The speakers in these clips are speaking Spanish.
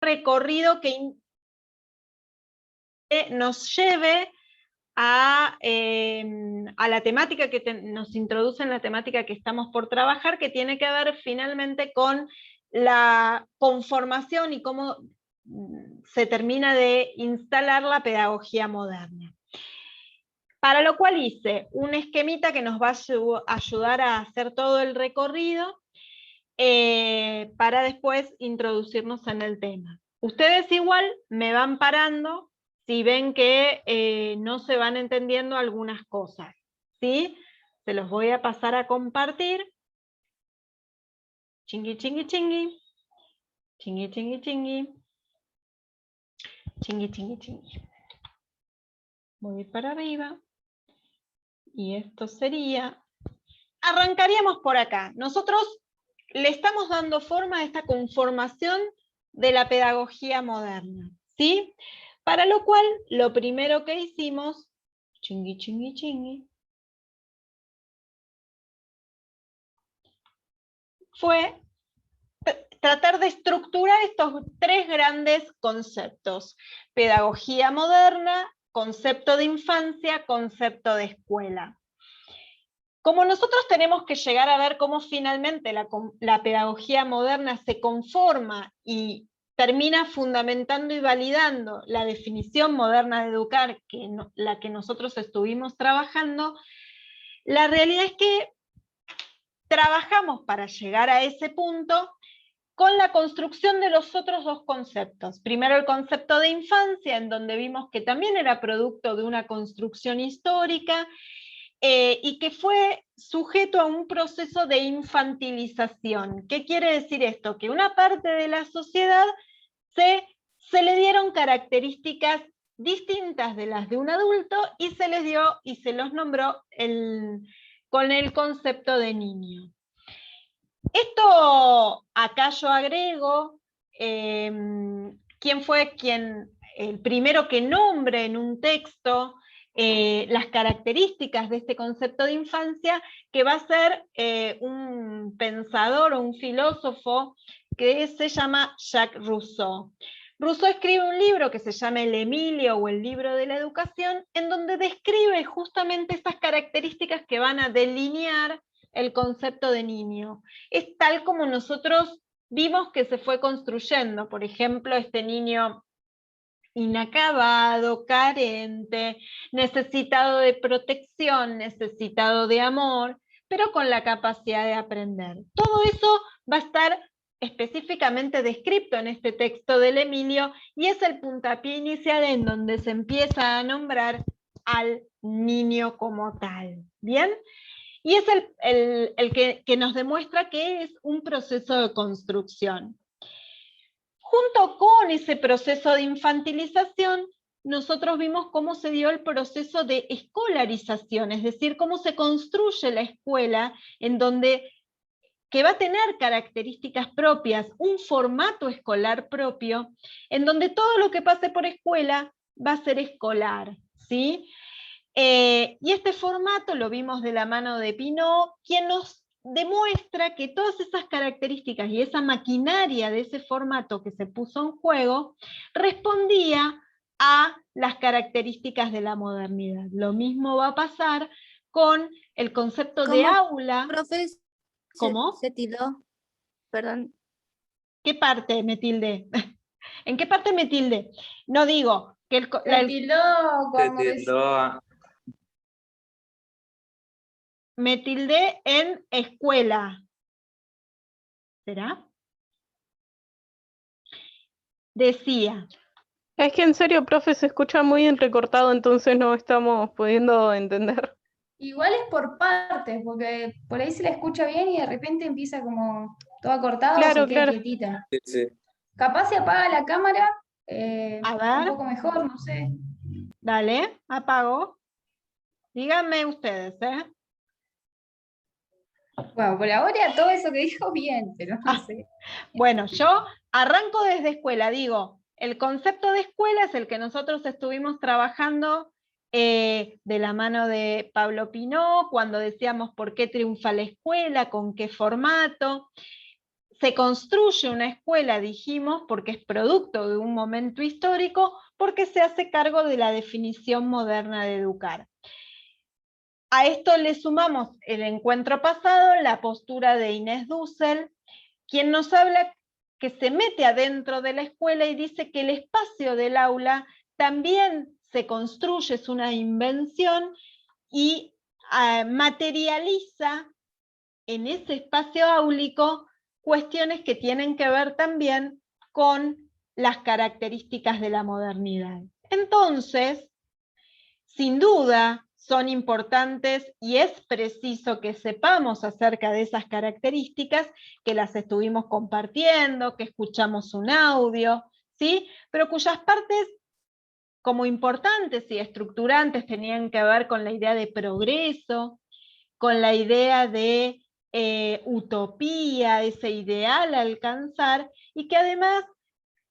recorrido que nos lleve a la temática que nos introduce en la temática que estamos por trabajar, que tiene que ver finalmente con la conformación y cómo se termina de instalar la pedagogía moderna. Para lo cual hice un esquemita que nos va a ayudar a hacer todo el recorrido para después introducirnos en el tema. Ustedes igual me van parando si ven que no se van entendiendo algunas cosas, ¿sí? Se los voy a pasar a compartir. Chingui, chingui, chingui. Chingui, chingui, chingui. Chingui, chingui, chingui. Voy a ir para arriba. Y esto sería... Arrancaríamos por acá. Nosotros le estamos dando forma a esta conformación de la pedagogía moderna, ¿sí? Para lo cual, lo primero que hicimos, chingui, chingui, chingui, fue tratar de estructurar estos tres grandes conceptos: pedagogía moderna, concepto de infancia, concepto de escuela. Como nosotros tenemos que llegar a ver cómo finalmente la pedagogía moderna se conforma y termina fundamentando y validando la definición moderna de educar, la que nosotros estuvimos trabajando, la realidad es que trabajamos para llegar a ese punto con la construcción de los otros dos conceptos. Primero el concepto de infancia, en donde vimos que también era producto de una construcción histórica, y que fue sujeto a un proceso de infantilización. ¿Qué quiere decir esto? Que una parte de la sociedad se le dieron características distintas de las de un adulto y se les dio y se los nombró con el concepto de niño. Esto acá yo agrego, ¿quién fue el primero que nombre en un texto las características de este concepto de infancia, que va a ser un pensador o un filósofo que se llama Jacques Rousseau. Rousseau escribe un libro que se llama El Emilio o el libro de la educación, en donde describe justamente estas características que van a delinear el concepto de niño. Es tal como nosotros vimos que se fue construyendo. Por ejemplo, este niño inacabado, carente, necesitado de protección, necesitado de amor, pero con la capacidad de aprender. Todo eso va a estar específicamente descrito en este texto del Emilio, y es el puntapié inicial en donde se empieza a nombrar al niño como tal. ¿Bien? Y es el que nos demuestra que es un proceso de construcción. Junto con ese proceso de infantilización, nosotros vimos cómo se dio el proceso de escolarización, es decir, cómo se construye la escuela, que va a tener características propias, un formato escolar propio, en donde todo lo que pase por escuela va a ser escolar, ¿sí? Y este formato lo vimos de la mano de Pinot, quien nos demuestra que todas esas características y esa maquinaria de ese formato que se puso en juego respondía a las características de la modernidad. Lo mismo va a pasar con el concepto de aula. Profe, ¿Cómo? Se tildó, perdón. ¿Qué parte me tildé? ¿En qué parte me tildé? No digo que Se tildó cuando me tildé en escuela. ¿Será? Decía. Es que en serio, profe, se escucha muy entrecortado, entonces no estamos pudiendo entender. igual es por partes, porque por ahí se la escucha bien y de repente empieza como toda cortada o Claro, se queda claro. quietita. Sí, sí. Capaz se apaga la cámara, A un ver, poco mejor, no sé. dale, apago. Díganme ustedes, ¿eh? Bueno, por ahora todo eso que dijo bien, pero no sé. Bueno, yo arranco desde escuela, digo, el concepto de escuela es el que nosotros estuvimos trabajando de la mano de Pablo Pinot, cuando decíamos por qué triunfa la escuela, con qué formato. se construye una escuela, dijimos, porque es producto de un momento histórico, porque se hace cargo de la definición moderna de educar. A esto le sumamos el encuentro pasado, la postura de Inés Dussel, quien nos habla que se mete adentro de la escuela y dice que el espacio del aula también se construye, es una invención, y materializa en ese espacio áulico cuestiones que tienen que ver también con las características de la modernidad. Entonces, sin duda, son importantes y es preciso que sepamos acerca de esas características, que las estuvimos compartiendo, que escuchamos un audio, ¿sí? Pero cuyas partes como importantes y estructurantes tenían que ver con la idea de progreso, con la idea de utopía, ese ideal a alcanzar, y que además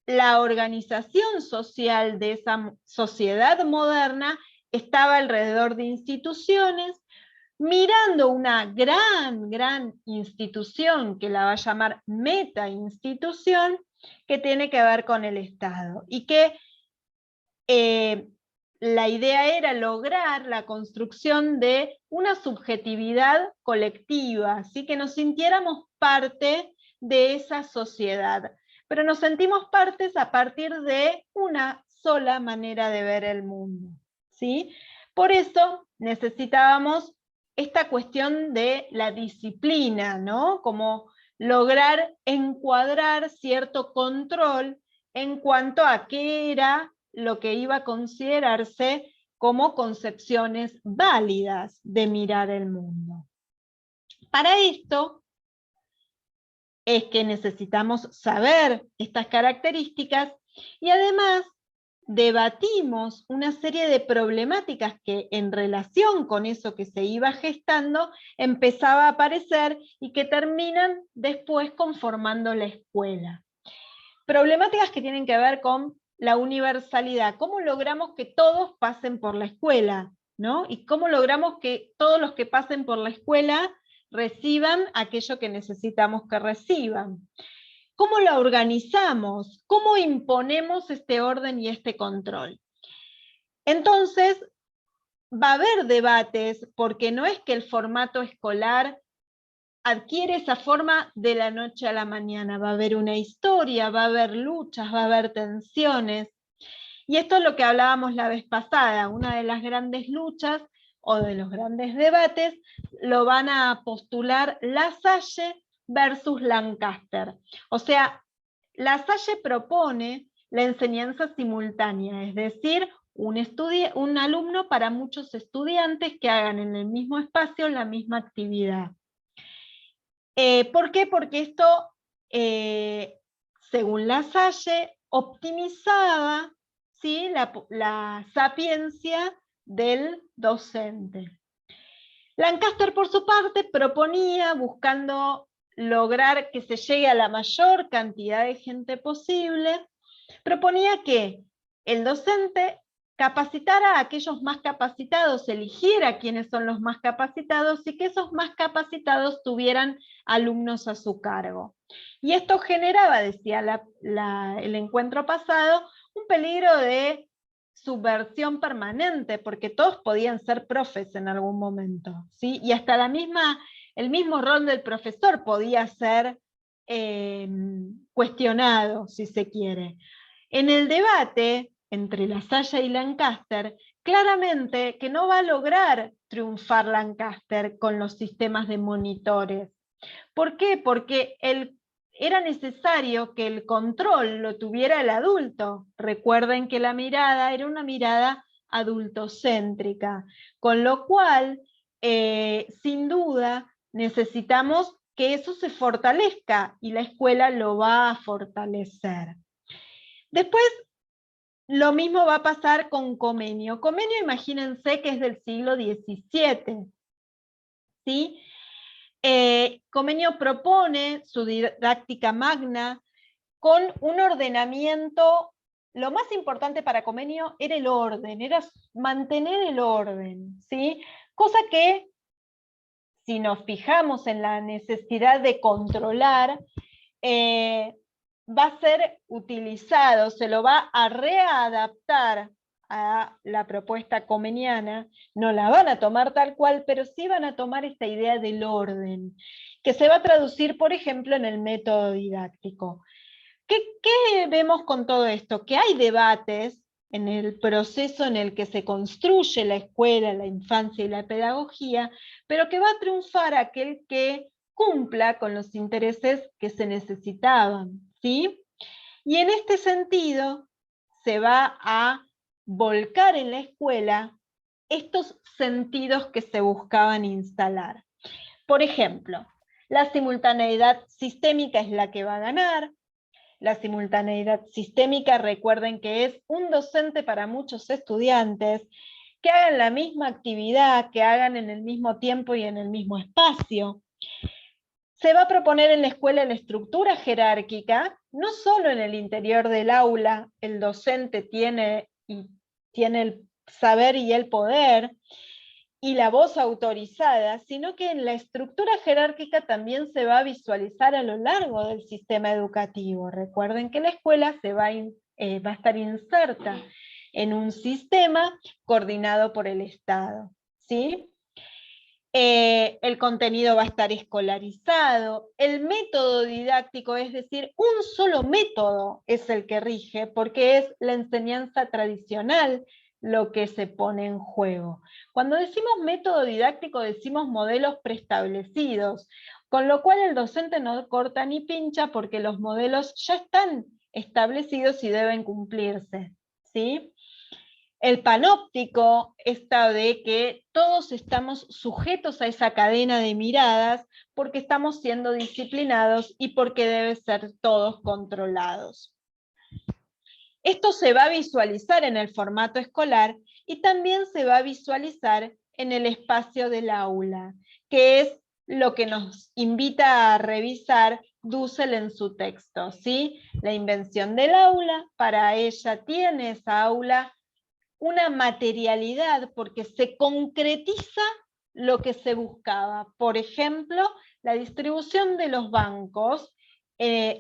la organización social de esa sociedad moderna estaba alrededor de instituciones, mirando una gran institución, que la va a llamar meta institución, que tiene que ver con el Estado, y que la idea era lograr la construcción de una subjetividad colectiva, ¿sí? Que nos sintiéramos parte de esa sociedad, pero nos sentimos partes a partir de una sola manera de ver el mundo, ¿sí? Por eso necesitábamos esta cuestión de la disciplina, ¿no? Como lograr encuadrar cierto control en cuanto a qué era lo que iba a considerarse como concepciones válidas de mirar el mundo. Para esto es que necesitamos saber estas características y además debatimos una serie de problemáticas que en relación con eso que se iba gestando empezaba a aparecer y que terminan después conformando la escuela. Problemáticas que tienen que ver con la universalidad, cómo logramos que todos pasen por la escuela, ¿no? Y cómo logramos que todos los que pasen por la escuela reciban aquello que necesitamos que reciban. ¿Cómo la organizamos? ¿Cómo imponemos este orden y este control? Entonces, va a haber debates, porque no es que el formato escolar adquiere esa forma de la noche a la mañana. Va a haber una historia, va a haber luchas, va a haber tensiones. Y esto es lo que hablábamos la vez pasada, una de las grandes luchas o de los grandes debates lo van a postular La Salle versus Lancaster. O sea, La Salle propone la enseñanza simultánea, es decir, un alumno para muchos estudiantes que hagan en el mismo espacio la misma actividad. ¿Por qué? Porque esto, según La Salle, optimizaba, ¿sí?, la sapiencia del docente. Lancaster, por su parte, proponía, buscando lograr que se llegue a la mayor cantidad de gente posible, proponía que el docente capacitara a aquellos más capacitados, eligiera quiénes son los más capacitados y que esos más capacitados tuvieran alumnos a su cargo. Y esto generaba, decía el encuentro pasado, un peligro de subversión permanente, porque todos podían ser profes en algún momento, ¿sí? Y hasta el mismo rol del profesor podía ser cuestionado, si se quiere. En el debate entre La Salle y Lancaster, claramente que no va a lograr triunfar Lancaster con los sistemas de monitores. ¿Por qué? Porque era necesario que el control lo tuviera el adulto. Recuerden que la mirada era una mirada adultocéntrica, con lo cual, sin duda, necesitamos que eso se fortalezca y la escuela lo va a fortalecer. Después, lo mismo va a pasar con Comenio. Comenio, imagínense que es del siglo XVII, ¿sí? Comenio propone su didáctica magna con un ordenamiento. Lo más importante para Comenio era el orden, era mantener el orden, ¿sí? Cosa que, si nos fijamos en la necesidad de controlar, va a ser utilizado, se lo va a readaptar a la propuesta comeniana, no la van a tomar tal cual, pero sí van a tomar esta idea del orden, que se va a traducir, por ejemplo, en el método didáctico. ¿Qué vemos con todo esto? Que hay debates en el proceso en el que se construye la escuela, la infancia y la pedagogía, pero que va a triunfar aquel que cumpla con los intereses que se necesitaban, ¿sí? Y en este sentido se va a volcar en la escuela estos sentidos que se buscaban instalar. Por ejemplo, la simultaneidad sistémica es la que va a ganar. La simultaneidad sistémica, recuerden que es un docente para muchos estudiantes, que hagan la misma actividad, que hagan en el mismo tiempo y en el mismo espacio. Se va a proponer en la escuela la estructura jerárquica, no solo en el interior del aula, el docente tiene el saber y el poder, y la voz autorizada, sino que en la estructura jerárquica también se va a visualizar a lo largo del sistema educativo. Recuerden que la escuela va a estar inserta en un sistema coordinado por el Estado, ¿sí? El contenido va a estar escolarizado, el método didáctico, es decir, un solo método es el que rige, porque es la enseñanza tradicional lo que se pone en juego. Cuando decimos método didáctico decimos modelos preestablecidos, con lo cual el docente no corta ni pincha porque los modelos ya están establecidos y deben cumplirse, ¿sí? El panóptico está de que todos estamos sujetos a esa cadena de miradas porque estamos siendo disciplinados y porque deben ser todos controlados. Esto se va a visualizar en el formato escolar y también se va a visualizar en el espacio del aula, que es lo que nos invita a revisar Dussel en su texto, ¿sí? La invención del aula, para ella tiene esa aula una materialidad porque se concretiza lo que se buscaba. Por ejemplo, la distribución de los bancos,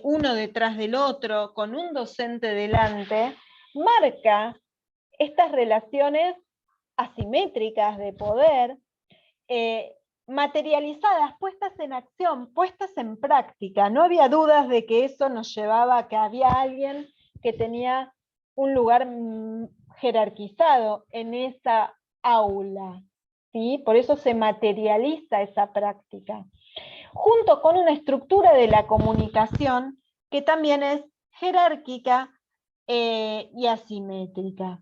uno detrás del otro, con un docente delante, marca estas relaciones asimétricas de poder, materializadas, puestas en acción, puestas en práctica. No había dudas de que eso nos llevaba a que había alguien que tenía un lugar jerarquizado en esa aula, ¿sí? Por eso se materializa esa práctica, junto con una estructura de la comunicación que también es jerárquica y asimétrica.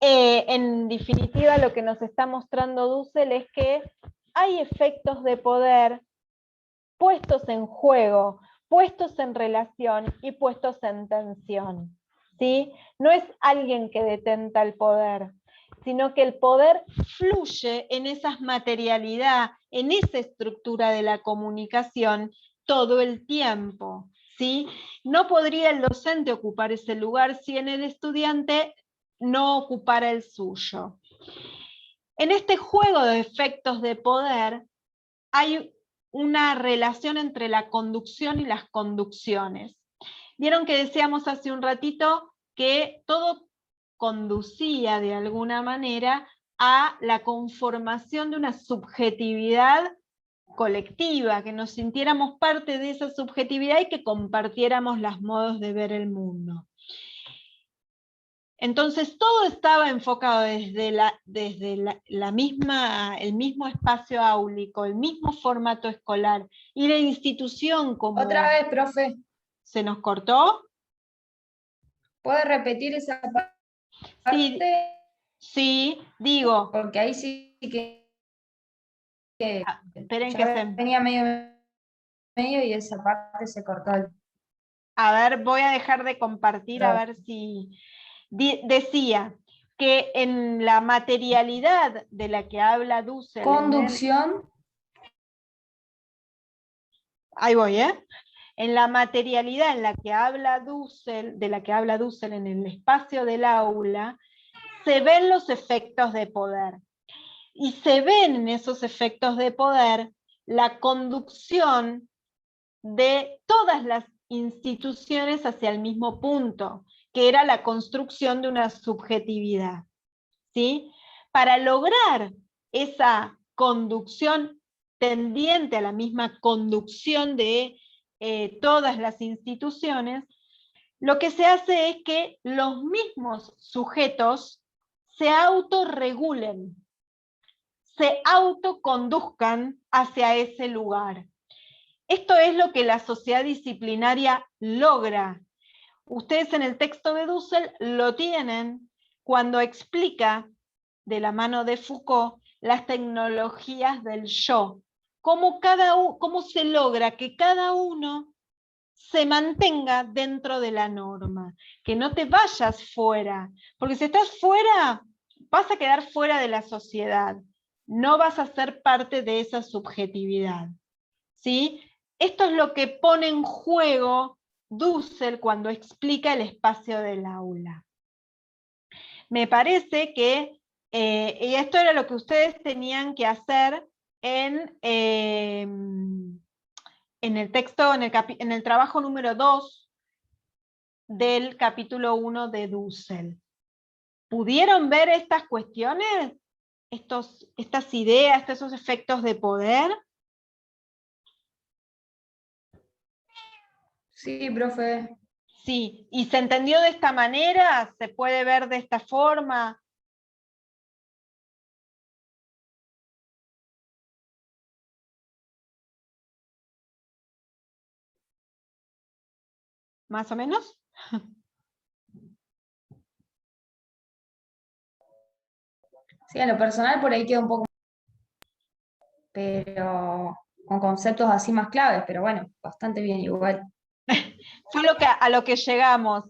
En definitiva, lo que nos está mostrando Dussel es que hay efectos de poder puestos en juego, puestos en relación y puestos en tensión, ¿sí? No es alguien que detenta el poder, sino que el poder fluye en esa materialidad, en esa estructura de la comunicación todo el tiempo, ¿sí? No podría el docente ocupar ese lugar si en el estudiante no ocupara el suyo. En este juego de efectos de poder hay una relación entre la conducción y las conducciones. Vieron que decíamos hace un ratito que todo conducía de alguna manera a la conformación de una subjetividad colectiva, que nos sintiéramos parte de esa subjetividad y que compartiéramos los modos de ver el mundo. Entonces todo estaba enfocado desde el mismo espacio áulico, el mismo formato escolar, y la institución como... Otra vez, profe, ¿Se nos cortó? ¿puede repetir esa parte? Sí, sí, digo. Porque ahí sí que Esperen ya que se... venía medio y esa parte se cortó. A ver, voy a dejar de compartir a ver si... Decía que en la materialidad de la que habla Dussel... Conducción. Ahí voy, ¿eh? En la materialidad en la que habla Dussel, de la que habla Dussel en el espacio del aula, se ven los efectos de poder. Y se ven en esos efectos de poder la conducción de todas las instituciones hacia el mismo punto, que era la construcción de una subjetividad. ¿Sí? Para lograr esa conducción tendiente a la misma conducción de todas las instituciones, lo que se hace es que los mismos sujetos se autorregulen, se autoconduzcan hacia ese lugar. Esto es lo que la sociedad disciplinaria logra. Ustedes en el texto de Dussel lo tienen cuando explica, de la mano de Foucault, las tecnologías del yo. Cómo se logra que cada uno se mantenga dentro de la norma, que no te vayas fuera, porque si estás fuera, vas a quedar fuera de la sociedad, no vas a ser parte de esa subjetividad. ¿Sí? Esto es lo que pone en juego Dussel cuando explica el espacio del aula. Me parece que, y esto era lo que ustedes tenían que hacer en el texto, en el trabajo número 2 del capítulo 1 de Dussel. ¿Pudieron ver estas cuestiones? Estas ideas, esos efectos de poder. Sí, profe. Sí, ¿y se entendió de esta manera? ¿Se puede ver de esta forma? ¿Más o menos? Sí, en lo personal por ahí queda un poco, pero con conceptos así más claves, pero bueno, bastante bien igual. Fue a lo que llegamos.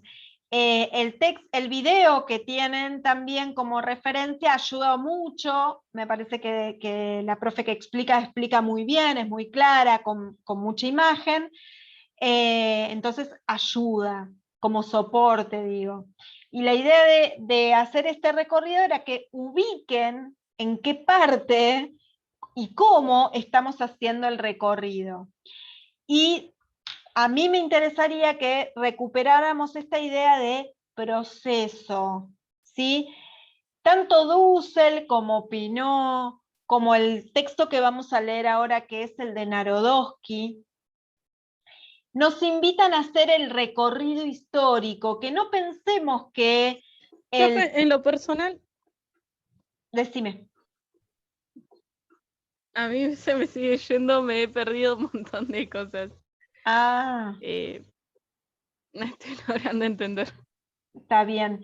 El video que tienen también como referencia ayuda mucho, me parece que la profe que explica muy bien, es muy clara, con mucha imagen, entonces ayuda como soporte, digo. Y la idea de hacer este recorrido era que ubiquen en qué parte y cómo estamos haciendo el recorrido. Y a mí me interesaría que recuperáramos esta idea de proceso, ¿sí? Tanto Dussel como Pinot, como el texto que vamos a leer ahora, que es el de Narodowski, nos invitan a hacer el recorrido histórico, que no pensemos que... Profe, en lo personal, Decime. a mí se me sigue yendo, me he perdido un montón de cosas. No estoy logrando entender. Está bien.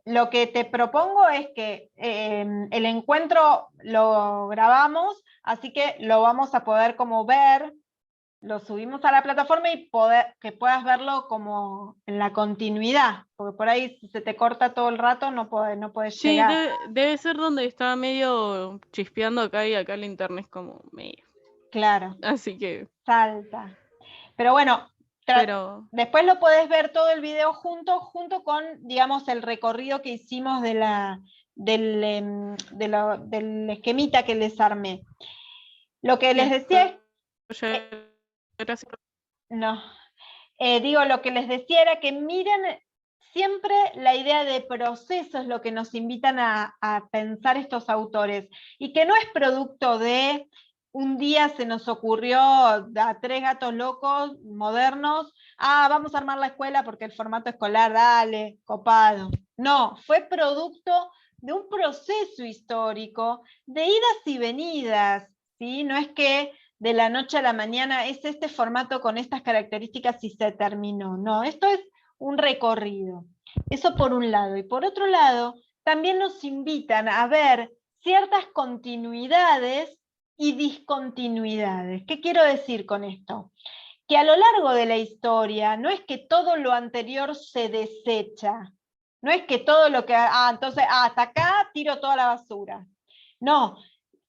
Lo que te propongo es que el encuentro lo grabamos, así que lo vamos a poder como ver, lo subimos a la plataforma y que puedas verlo como en la continuidad, porque por ahí si se te corta todo el rato no puedes Sí, llegar. debe ser donde estaba medio chispeando acá y acá el internet es como medio. Claro, Así que, salta. Pero bueno, después lo podés ver todo el video junto con, digamos, el recorrido que hicimos del esquemita que les armé. Lo que les decía es... No. Lo que les decía era que miren siempre la idea de proceso, es lo que nos invitan a pensar estos autores, y que no es producto de un día se nos ocurrió a 3 gatos locos modernos, vamos a armar la escuela porque el formato escolar, dale, copado. No, fue producto de un proceso histórico, de idas y venidas, ¿sí? No es que de la noche a la mañana es este formato con estas características y se terminó. No, esto es un recorrido. Eso por un lado. Y por otro lado, también nos invitan a ver ciertas continuidades y discontinuidades. ¿Qué quiero decir con esto? Que a lo largo de la historia no es que todo lo anterior se desecha. No es que todo lo que... entonces, hasta acá tiro toda la basura. No,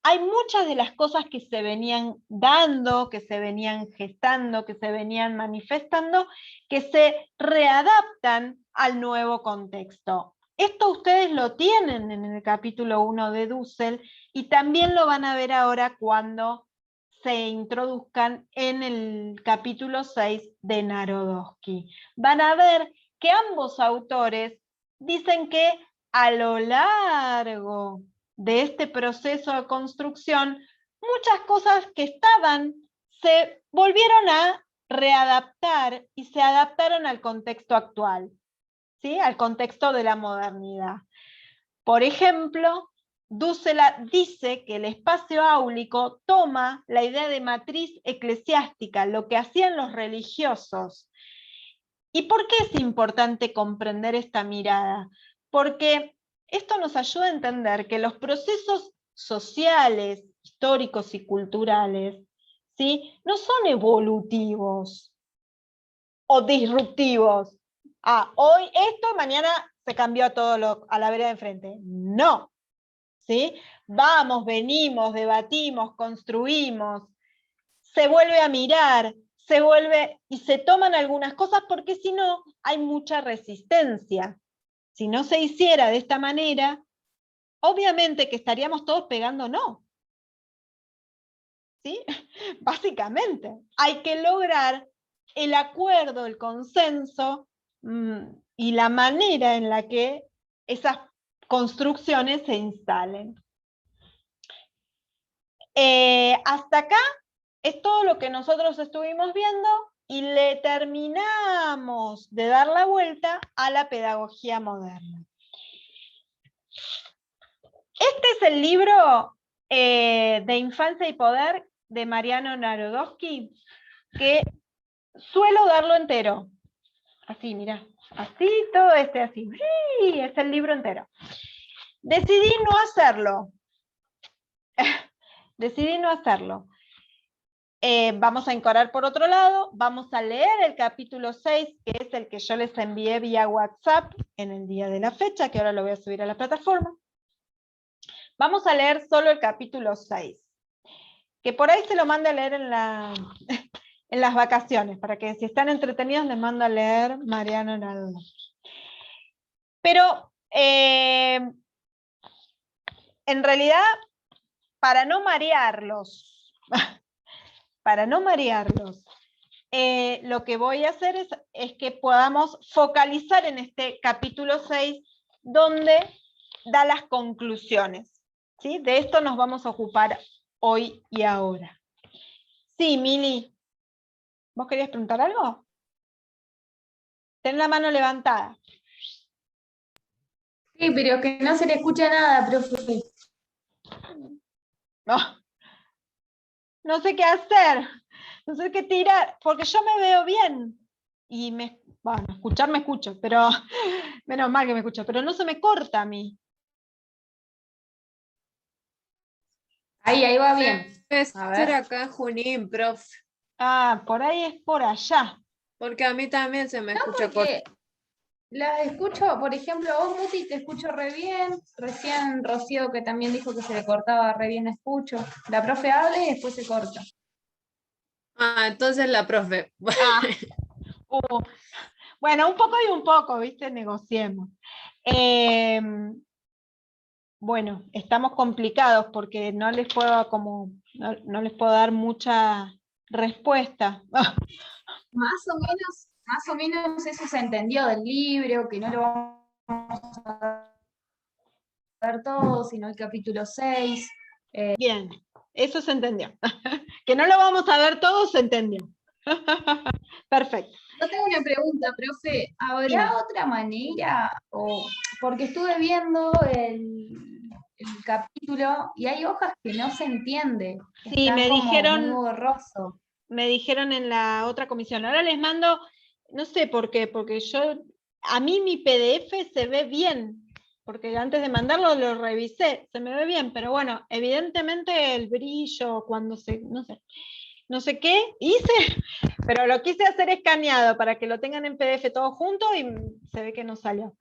hay muchas de las cosas que se venían dando, que se venían gestando, que se venían manifestando, que se readaptan al nuevo contexto. Esto ustedes lo tienen en el capítulo 1 de Dussel y también lo van a ver ahora cuando se introduzcan en el capítulo 6 de Narodowski. Van a ver que ambos autores dicen que a lo largo de este proceso de construcción, muchas cosas que estaban se volvieron a readaptar y se adaptaron al contexto actual, ¿sí? Al contexto de la modernidad. Por ejemplo, Dussela dice que el espacio áulico toma la idea de matriz eclesiástica, lo que hacían los religiosos. ¿Y por qué es importante comprender esta mirada? Porque esto nos ayuda a entender que los procesos sociales, históricos y culturales, ¿sí?, no son evolutivos o disruptivos. Hoy esto, mañana se cambió todo a la vereda de enfrente. No. ¿Sí? Vamos, venimos, debatimos, construimos, se vuelve a mirar, se vuelve y se toman algunas cosas porque si no hay mucha resistencia. Si no se hiciera de esta manera, obviamente que estaríamos todos pegándonos. ¿Sí? Básicamente, hay que lograr el acuerdo, el consenso y la manera en la que esas construcciones se instalen. Hasta acá es todo lo que nosotros estuvimos viendo y le terminamos de dar la vuelta a la pedagogía moderna. Este es el libro de Infancia y Poder de Mariano Narodowski, que suelo darlo entero. Así, mirá, así, todo así. ¡Sí! Es el libro entero. Decidí no hacerlo. Decidí no hacerlo. Vamos a encorar por otro lado, vamos a leer el capítulo 6, que es el que yo les envié vía WhatsApp en el día de la fecha, que ahora lo voy a subir a la plataforma. Vamos a leer solo el capítulo 6, que por ahí se lo mande a leer en las vacaciones, para que si están entretenidos les mando a leer Mariano Narodowski. Pero en realidad, para no marearlos, lo que voy a hacer es que podamos focalizar en este capítulo 6, donde da las conclusiones. ¿Sí? De esto nos vamos a ocupar hoy y ahora. Sí, Mili, ¿vos querías preguntar algo? Ten la mano levantada. Sí, pero que no se le escucha nada, profe. No sé qué hacer, no sé qué tirar, porque yo me veo bien. Y bueno, escuchar me escucho, pero menos mal que me escucho, pero no se me corta a mí. Ahí va bien. Debe A ver. ser acá en Junín, profe. Por ahí es por allá. Porque a mí también se me No, escucha porque las escucho, por ejemplo, vos, Muti, te escucho re bien. Recién Rocío, que también dijo que se le cortaba re bien, escucho. La profe habla y después se corta. entonces la profe. Bueno, un poco y un poco, ¿viste? Negociemos. Bueno, estamos complicados porque no les puedo no les puedo dar mucha respuesta. Más o menos eso se entendió del libro, que no lo vamos a ver todo, sino el capítulo 6. Bien, eso se entendió. Que no lo vamos a ver todo, se entendió. Perfecto. Yo tengo una pregunta, profe. ¿Habrá Dime. otra manera? Porque estuve viendo el capítulo y hay hojas que no se entiende. Sí, Están me como dijeron- muy borroso. Me dijeron en la otra comisión. Ahora les mando, no sé por qué, porque a mí mi PDF se ve bien, porque antes de mandarlo lo revisé, se me ve bien, pero bueno, evidentemente el brillo, no sé qué hice, pero lo quise hacer escaneado para que lo tengan en PDF todo junto y se ve que no salió.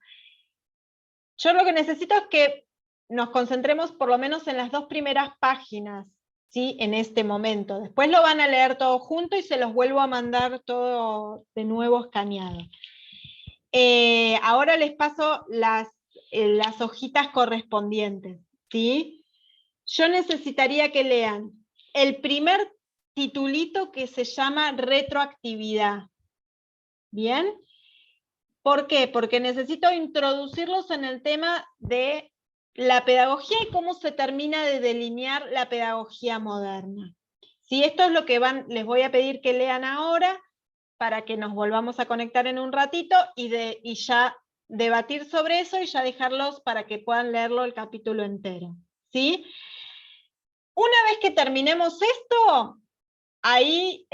Yo lo que necesito es que nos concentremos por lo menos en las 2 primeras páginas, ¿sí? En este momento. Después lo van a leer todo junto y se los vuelvo a mandar todo de nuevo escaneado. Ahora les paso las hojitas correspondientes, ¿sí? Yo necesitaría que lean el primer titulito que se llama retroactividad. ¿Bien? ¿Por qué? Porque necesito introducirlos en el tema de la pedagogía y cómo se termina de delinear la pedagogía moderna. ¿Sí? Esto es lo que les voy a pedir que lean ahora para que nos volvamos a conectar en un ratito y ya debatir sobre eso y ya dejarlos para que puedan leerlo el capítulo entero. ¿Sí? Una vez que terminemos esto, ahí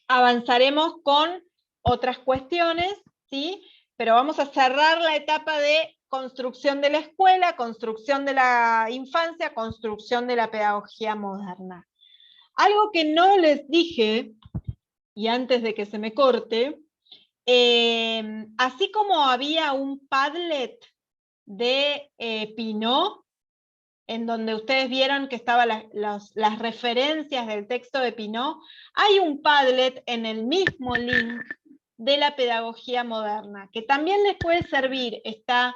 avanzaremos con otras cuestiones, ¿sí? Pero vamos a cerrar la etapa de construcción de la escuela, construcción de la infancia, construcción de la pedagogía moderna. Algo que no les dije, y antes de que se me corte, así como había un Padlet de Pinot, en donde ustedes vieron que estaban las referencias del texto de Pinot, hay un Padlet en el mismo link de la pedagogía moderna, que también les puede servir. Está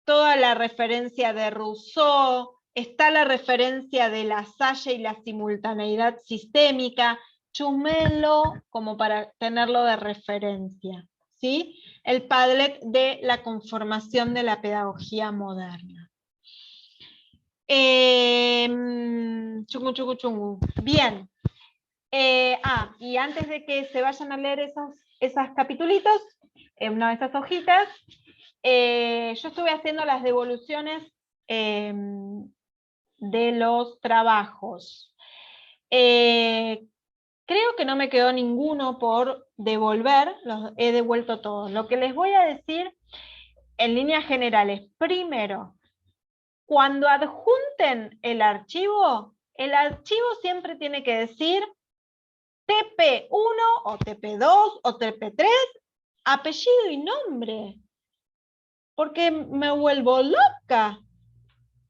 toda la referencia de Rousseau, está la referencia de la Salle y la simultaneidad sistémica, chúmenlo como para tenerlo de referencia, ¿sí? El Padlet de la conformación de la pedagogía moderna. Chungu, chungu, chungu. Bien. Y antes de que se vayan a leer esos capitulitos, esas hojitas, yo estuve haciendo las devoluciones de los trabajos. Creo que no me quedó ninguno por devolver, los he devuelto todos. Lo que les voy a decir en líneas generales, primero, cuando adjunten el archivo siempre tiene que decir TP1 o TP2 o TP3, apellido y nombre, porque me vuelvo loca.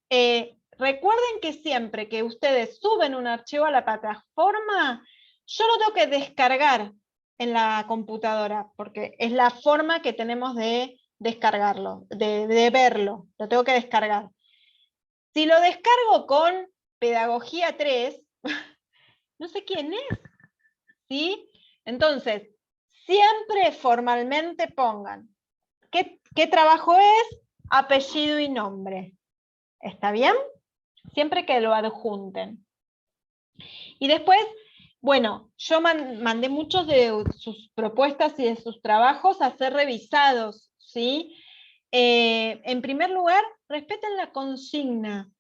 Recuerden que siempre que ustedes suben un archivo a la plataforma, yo lo tengo que descargar en la computadora, porque es la forma que tenemos de descargarlo, de verlo, lo tengo que descargar. Si lo descargo con Pedagogía 3, no sé quién es, ¿sí? Entonces, siempre formalmente pongan qué trabajo es, apellido y nombre. ¿Está bien? Siempre que lo adjunten. Y después, bueno, yo mandé muchos de sus propuestas y de sus trabajos a ser revisados, ¿sí? En primer lugar, respeten la consigna.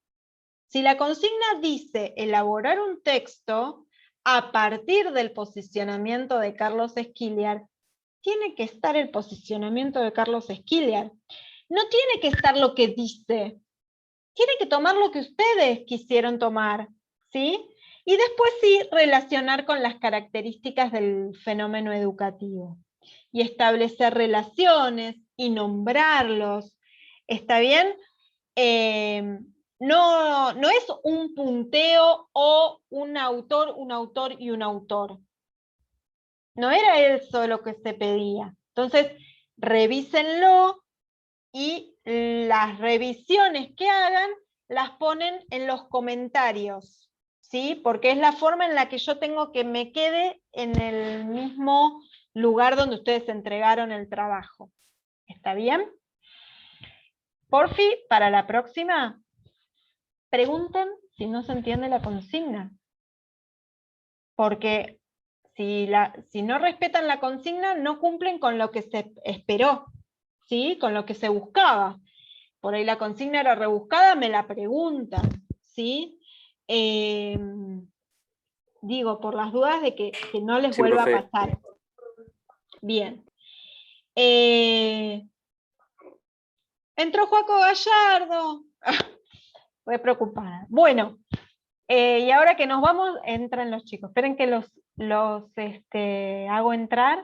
Si la consigna dice elaborar un texto a partir del posicionamiento de Carlos Esquiliar, tiene que estar el posicionamiento de Carlos Esquiliar. No tiene que estar lo que dice. Tiene que tomar lo que ustedes quisieron tomar, ¿sí? Y después sí relacionar con las características del fenómeno educativo. Y establecer relaciones y nombrarlos. ¿Está bien? No es un punteo o un autor y un autor. No era eso lo que se pedía. Entonces, revísenlo y las revisiones que hagan las ponen en los comentarios, ¿sí? Porque es la forma en la que yo tengo que me quede en el mismo lugar donde ustedes entregaron el trabajo. ¿Está bien? Porfi, para la próxima, pregunten si no se entiende la consigna. Porque si no respetan la consigna, no cumplen con lo que se esperó, ¿sí? Con lo que se buscaba. Por ahí la consigna era rebuscada, me la preguntan, ¿sí? Digo, por las dudas de que no les vuelva a pasar. Bien. Entró Joaco Gallardo. Estoy preocupada. Bueno, y ahora que nos vamos, entran los chicos. Esperen que los hago entrar.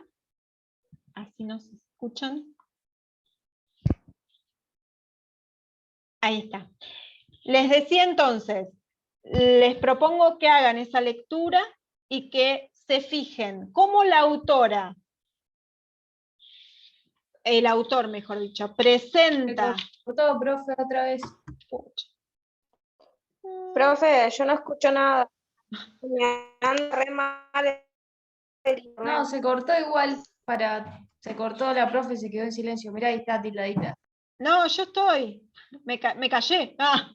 Así nos escuchan. Ahí está. Les decía entonces, les propongo que hagan esa lectura y que se fijen cómo la autora, el autor mejor dicho, presenta. Todo, profe, otra vez. Profe, yo no escucho nada. Me anda re mal el internet. No, se cortó igual. Se cortó la profe, se quedó en silencio. Mirá, ahí está tildadita. No, yo estoy. Me callé. Ah.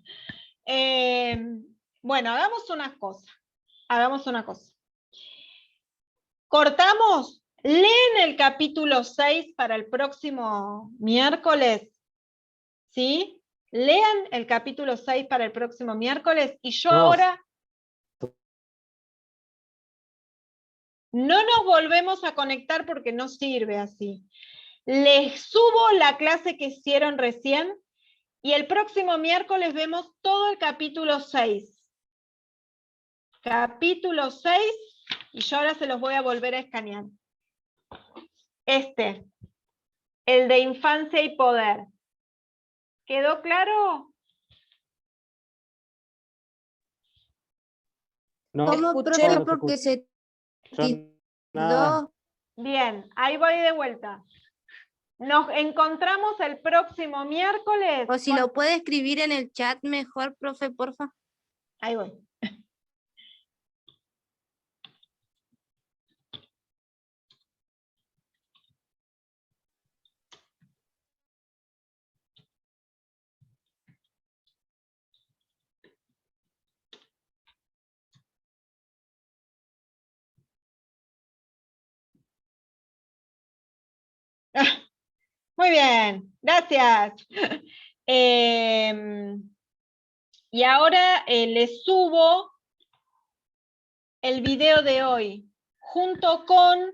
Bueno, hagamos una cosa. Hagamos una cosa. Cortamos. Leen el capítulo 6 para el próximo miércoles. ¿Sí? Lean el capítulo 6 para el próximo miércoles y yo ahora no nos volvemos a conectar porque no sirve así. Les subo la clase que hicieron recién y el próximo miércoles vemos todo el capítulo 6. Capítulo 6, y yo ahora se los voy a volver a escanear. El de infancia y poder. ¿Quedó claro? ¿Cómo, Escuché, profe? Porque se tildó. Bien, ahí voy de vuelta. Nos encontramos el próximo miércoles. O si lo puede escribir en el chat mejor, profe, porfa. Ahí voy. Muy bien, gracias. Y ahora les subo el video de hoy, junto con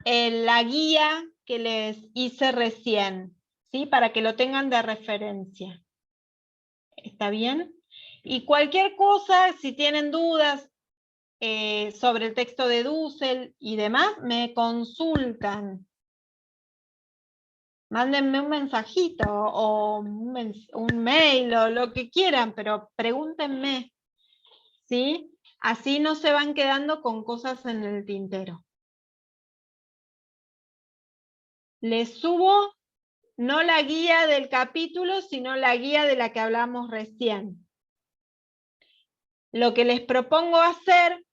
la guía que les hice recién, ¿sí? Para que lo tengan de referencia. ¿Está bien? Y cualquier cosa, si tienen dudas sobre el texto de Dussel y demás, me consultan. Mándenme un mensajito o un mail o lo que quieran, pero pregúntenme, ¿sí? Así no se van quedando con cosas en el tintero. Les subo no la guía del capítulo, sino la guía de la que hablamos recién. Lo que les propongo hacer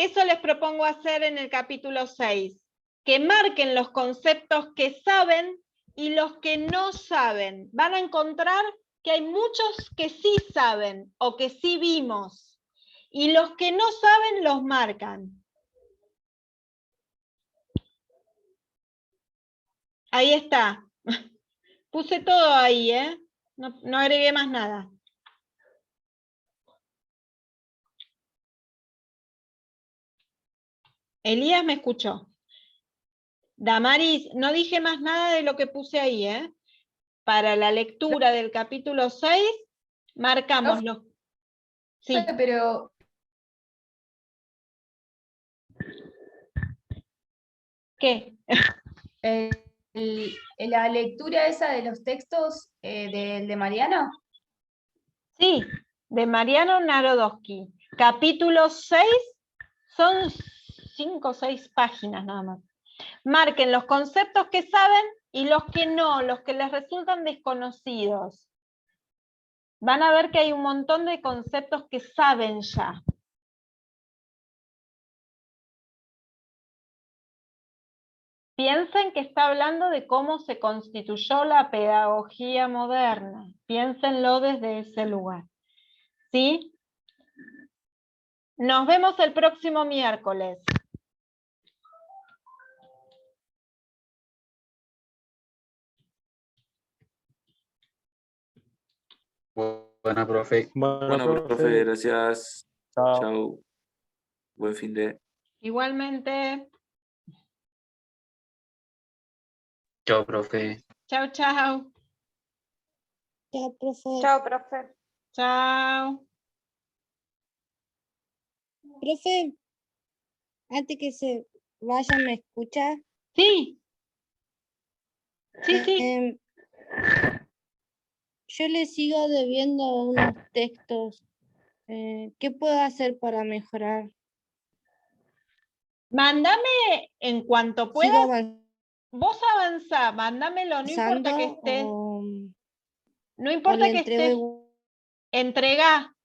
eso les propongo hacer en el capítulo 6, que marquen los conceptos que saben y los que no saben. Van a encontrar que hay muchos que sí saben o que sí vimos, y los que no saben los marcan. Ahí está. Puse todo ahí, ¿eh? No agregué más nada. Elías me escuchó. Damaris, no dije más nada de lo que puse ahí, ¿eh? Para la lectura del capítulo 6, marcamos los... Sí. Pero ¿Qué? la lectura esa de los textos de Mariano. Sí, de Mariano Narodowski. Capítulo 6, son 5 o 6 páginas nada más. Marquen los conceptos que saben y los que no, los que les resultan desconocidos. Van a ver que hay un montón de conceptos que saben ya. Piensen que está hablando de cómo se constituyó la pedagogía moderna. Piénsenlo desde ese lugar. ¿Sí? Nos vemos el próximo miércoles. Buena, profe. Bueno, profe, gracias. Chao. Chao. Buen fin de... Igualmente. Chao, profe. Chao, chao. Ya, profe. Chao, profe. Chao. Profe, antes que se vaya, ¿me escucha? Sí. Sí, sí. Yo le sigo debiendo unos textos. ¿Qué puedo hacer para mejorar? Mándame en cuanto ¿Sigo puedas. Vos avanzá, mándamelo, no importa que avanzando estés, o no le importa que entrego estés, igual? entregá,